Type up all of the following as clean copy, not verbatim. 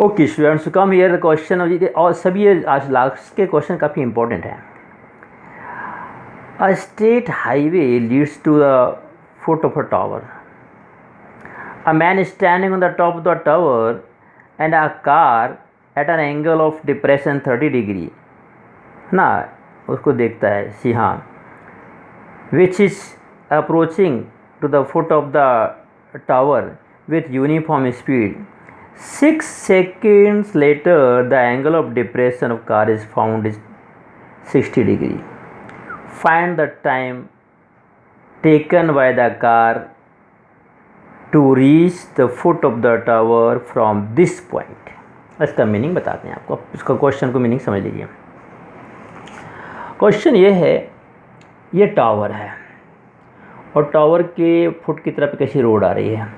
Okay students, come here the question और सभी ये आज लास्ट के क्वेश्चन काफ़ी इंपॉर्टेंट हैं। A state highway leads to the foot of a tower. A man standing on the top of the tower and a car at an angle of depression 30 degree ना उसको देखता है C हाँ which is approaching to the foot of the tower with uniform speed. 6 seconds later, the angle of depression of car is found is 60 degree. Find the time taken by the car to reach the foot of the tower from this point. इसका meaning बताते हैं आपको। इसका question को meaning समझ लीजिए। Question ये है, ये टावर है और टावर के फुट की तरफ कैसी रोड आ रही है।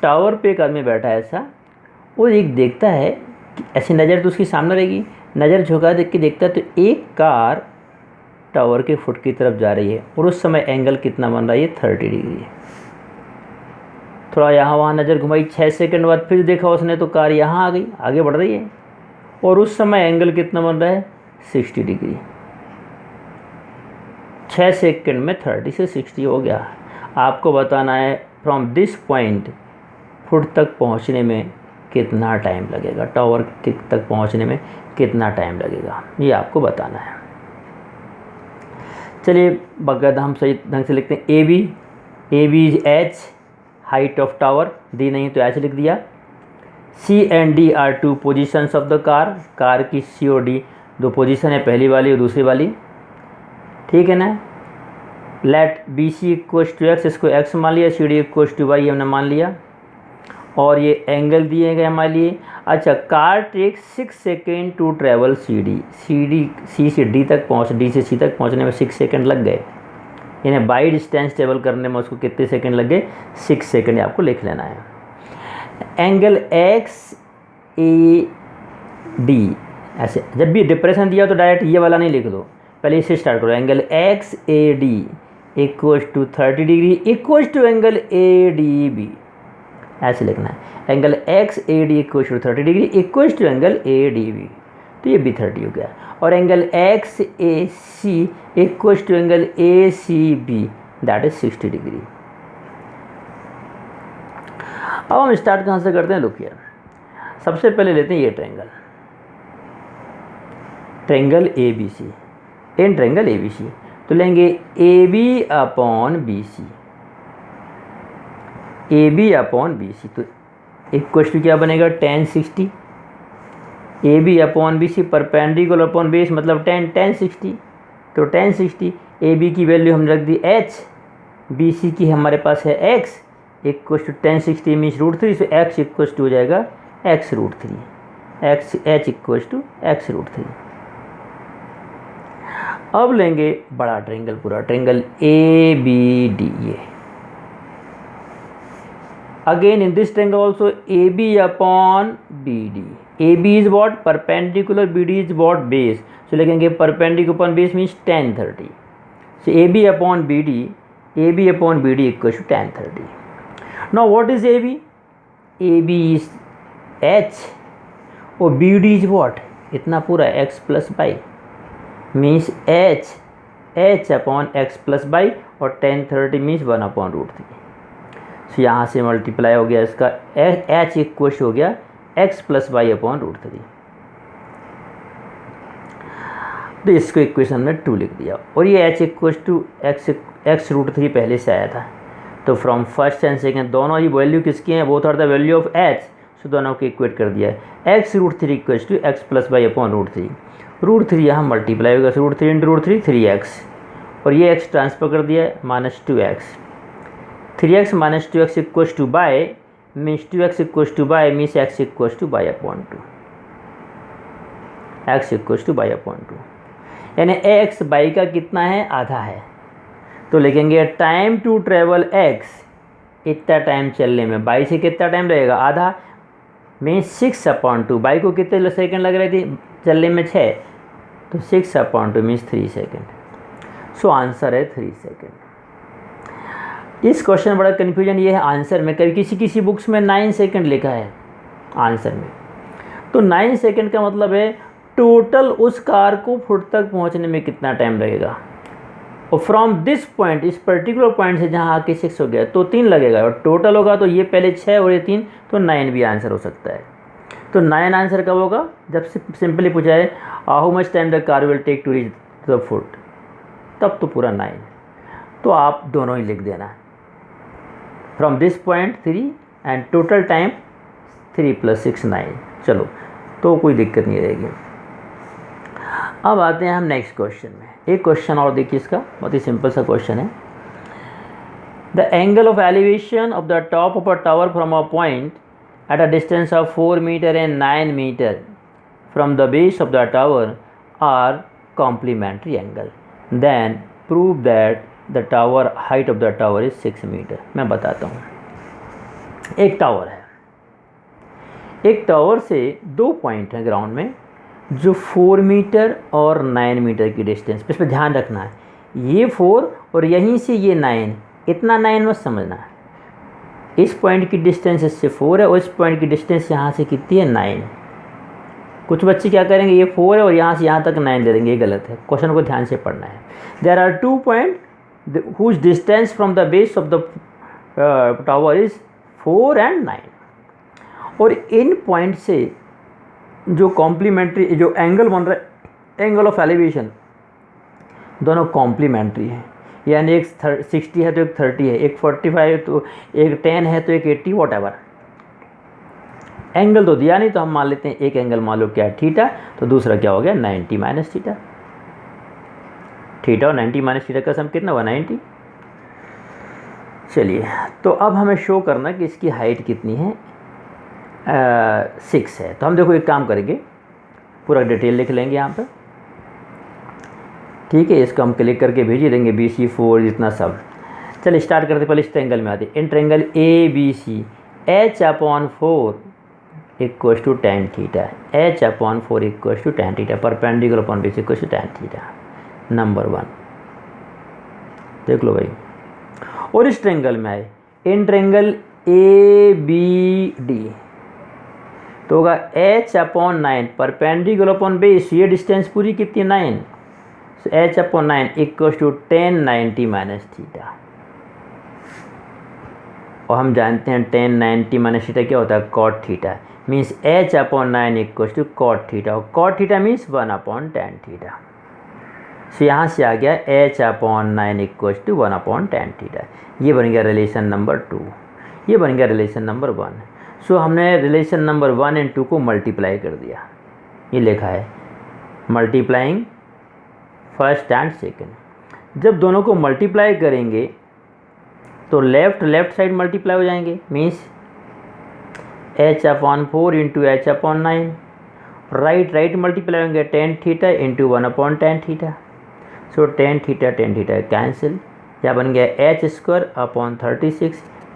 टावर पे एक आदमी बैठा है ऐसा, वो एक देखता है कि ऐसी नज़र तो उसकी सामने रहेगी, नज़र झुका देख के देखता है तो एक कार टावर के फुट की तरफ जा रही है और उस समय एंगल कितना बन रहा है, ये 30 डिग्री। थोड़ा यहाँ वहाँ नज़र घुमाई, 6 सेकंड बाद फिर देखा उसने तो कार यहाँ आ गई, आगे बढ़ रही है और उस समय एंगल कितना बन रहा है, 60 डिग्री। 6 सेकंड में 30 से 60 हो गया। आपको बताना है फ्रॉम दिस पॉइंट फुट तक पहुंचने में कितना टाइम लगेगा, टावर तक पहुंचने में कितना टाइम लगेगा, ये आपको बताना है। चलिए बकायदा हम सही ढंग से लिखते हैं। A B is H, height of tower दी नहीं तो एच लिख दिया। C and D are two positions of the car, car की सी और डी दो पोजीशन है, पहली वाली और दूसरी वाली, ठीक है ना। Let B C equals to x, इसको एक्स मान लिया, C D equals to y हमने मान लिया और ये एंगल दिए गए हमारे लिए। अच्छा, car take 6 second to travel C से डी तक पहुँच, डी से सी तक पहुँचने में 6 सेकेंड लग गए। यानी बाई डिस्टेंस ट्रेवल करने में उसको कितने सेकेंड लग गए, 6 सेकेंड आपको लिख लेना है। एंगल एक्स ए डी, ऐसे जब भी डिप्रेशन दिया तो डायरेक्ट ये वाला नहीं लिख दो, पहले इससे स्टार्ट करो। Angle X A D equals to 30 degree equals to angle A D B, ऐसे लिखना है। Angle X A D equals to 30 degree equals to angle A D B, तो ये भी 30 हो गया। और angle X A C equals to angle A C B, that is 60 degree. अब हम स्टार्ट कहाँ से करते हैं, लुक हियर। सबसे पहले लेते हैं ये triangle A B C, in triangle A B C तो लेंगे A B upon B C, A B upon B C, तो इक्वल्स टू क्या बनेगा, tan 60। ए B upon B C perpendicular upon base मतलब tan 60, तो tan 60 ए बी की value हमने रख दी h, बी सी की हमारे पास है x, equals to tan 60 means √3, तो x इक्वल्स टू हो जाएगा x√3, x h equals to x√3। अब लेंगे बड़ा ट्रेंगल, पूरा ट्रेंगल ए बी डी। ये again in this triangle also AB upon BD, AB is what, perpendicular, BD is what, base, so लिखेंगे perpendicular upon base means tan 30, so AB upon BD equals to tan 30. Now what is AB? AB is H और BD is what, इतना पूरा x plus y means H upon x plus y और tan 30 means 1 upon √3, तो यहाँ से multiply हो गया इसका h इक्वल्स हो गया x प्लस वाई अपॉन √3, तो इसको इक्वेशन में 2 लिख दिया और ये h इक्वल्स टू x√3 पहले से आया था, तो फ्रॉम फर्स्ट एंड सेकेंड दोनों ही वैल्यू किसकी हैं, both are the value of h, so दोनों को इक्वेट कर दिया है। x√3 equals to x plus y upon √3 यहाँ मल्टीप्लाई होगा, √3 इंटू √3 3x और ये x ट्रांसफर कर दिया है -2x, 3x minus 2x equals to y means 2x equals to y means x equals to y upon 2, x equals to y upon 2, यानी x y का कितना है, आधा है, तो लिखेंगे टाइम टू ट्रेवल x, इतना टाइम चलने में y से कितना टाइम लगेगा, आधा मीन्स 6 अपॉन 2, y को कितने सेकंड लग रहे थे चलने में 6, तो 6 upon 2 means 3 second, so answer है 3 सेकेंड। इस क्वेश्चन बड़ा कन्फ्यूजन ये है आंसर में, कभी किसी बुक्स में 9 सेकंड लिखा है आंसर में, तो 9 सेकंड का मतलब है टोटल उस कार को फुट तक पहुंचने में कितना टाइम लगेगा। और फ्रॉम दिस पॉइंट, इस पर्टिकुलर पॉइंट से जहां आके 6 हो गया तो 3 लगेगा, और टोटल होगा तो ये पहले 6 और ये 3, तो 9 भी आंसर हो सकता है। तो 9 आंसर कब होगा, जब सिंपली पूछा है how much time the car will take to reach the foot, तब तो पूरा 9। तो आप दोनों ही लिख देना, from this point 3 and total time 3 + 6 9। चलो, तो कोई दिक्कत नहीं रहेगी। अब आते हैं हम नेक्स्ट क्वेश्चन में। एक क्वेश्चन और देखिए, इसका बहुत ही सिंपल सा क्वेश्चन है। The angle of elevation of the top of a tower from a point at a distance of 4 meter and 9 meter from the base of the tower are complementary angle. Then prove that the tower height of the tower is 6 meter. मैं बताता हूँ। एक tower है, एक tower से 2 point हैं ground में जो 4 मीटर और 9 मीटर की डिस्टेंस, इस पर ध्यान रखना है। ये 4 और यहीं से ये 9, इतना 9 मत समझना है। इस पॉइंट की डिस्टेंस इससे 4 है और इस पॉइंट की डिस्टेंस यहाँ से कितनी है, 9। कुछ बच्चे क्या करेंगे, ये 4 है और यहाँ से यहाँ तक 9 दे देंगे, ये गलत है। क्वेश्चन को ध्यान से पढ़ना है। There are 2 point whose distance from the base of the tower is 4 and 9, और इन पॉइंट से जो कॉम्प्लीमेंट्री जो एंगल बन रहा है, एंगल ऑफ एलिवेशन, दोनों कॉम्प्लीमेंट्री हैं। यानी एक 60 है तो एक 30 है, एक 45 है तो एक 10 है तो एक 80, वॉट एवर। एंगल तो दिया नहीं, तो हम मान लेते हैं एक एंगल मान लो क्या है, थीटा, तो दूसरा क्या हो गया, 90 माइनस थीटा। थीटा और 90 माइनस थीटा का सम कितना हुआ, 90। चलिए, तो अब हमें शो करना कि इसकी हाइट कितनी है, 6 है। तो हम देखो एक काम करेंगे, पूरा डिटेल लिख लेंगे यहाँ पर, ठीक है। इसको हम क्लिक करके भेज देंगे, BC4 जितना सब। चलिए स्टार्ट करते, पहले इस ट्रेंगल में आते। In triangle ABC H/4 = tan theta, H/4 = tan theta, perpendicular upon base = tan theta, number 1। देख लो भाई। और इस ट्रेंगल में आए, इन ट्रेंगल ABD तो होगा H/9 परपेंडिकुलर अपॉन बेस, ये डिस्टेंस पूरी कितनी, 9, H/9 = tan 90 माइनस थीटा। और हम जानते हैं tan 90 माइनस थीटा क्या होता है, cot theta, means H/9 = cot theta, और cot theta means 1/tan theta. So यहाँ से आ गया H/9 = 1/tan थीटा। ये बन गया रिलेशन नंबर 2, ये बन गया रिलेशन नंबर 1। सो हमने रिलेशन नंबर 1 और 2 को मल्टीप्लाई कर दिया, ये लिखा है मल्टीप्लाइंग फर्स्ट एंड सेकंड। जब दोनों को मल्टीप्लाई करेंगे तो लेफ्ट साइड मल्टीप्लाई हो जाएंगे, means H/4 × H/9, right multiply होंगे tan थीटा × 1/tan थीटा। सो tan थीटा कैंसिल, या बन गया H²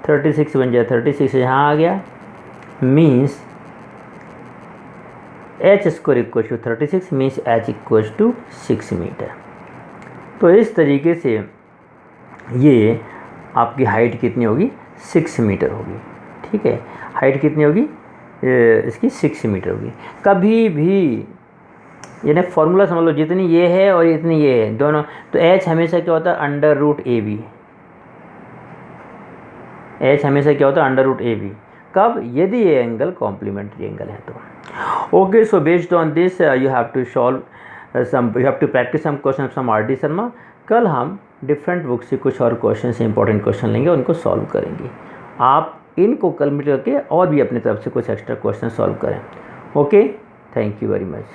36 बन गया 36, यहाँ आ गया, means H² = 36 means H = 6 metre. तो इस तरीके से ये आपकी हाइट कितनी होगी, 6 मीटर होगी, ठीक है। हाइट कितनी होगी इसकी, 6 मीटर होगी। कभी भी यानी फॉर्मूला समझ लो, जितनी ये है और इतनी ये है दोनों, तो H हमेशा क्या होता है, √AB। H हमेशा क्या होता है, √AB। कब, यदि ये एंगल कॉम्प्लीमेंट्री एंगल है तो। Okay, so based on this you have to practice some question from RD Sharma. कल हम डिफरेंट बुक से कुछ और क्वेश्चन से इंपॉर्टेंट क्वेश्चन लेंगे, उनको सॉल्व करेंगे। आप इनको कल करके और भी अपनी तरफ से कुछ एक्स्ट्रा क्वेश्चन सॉल्व करें। Okay, thank you very much.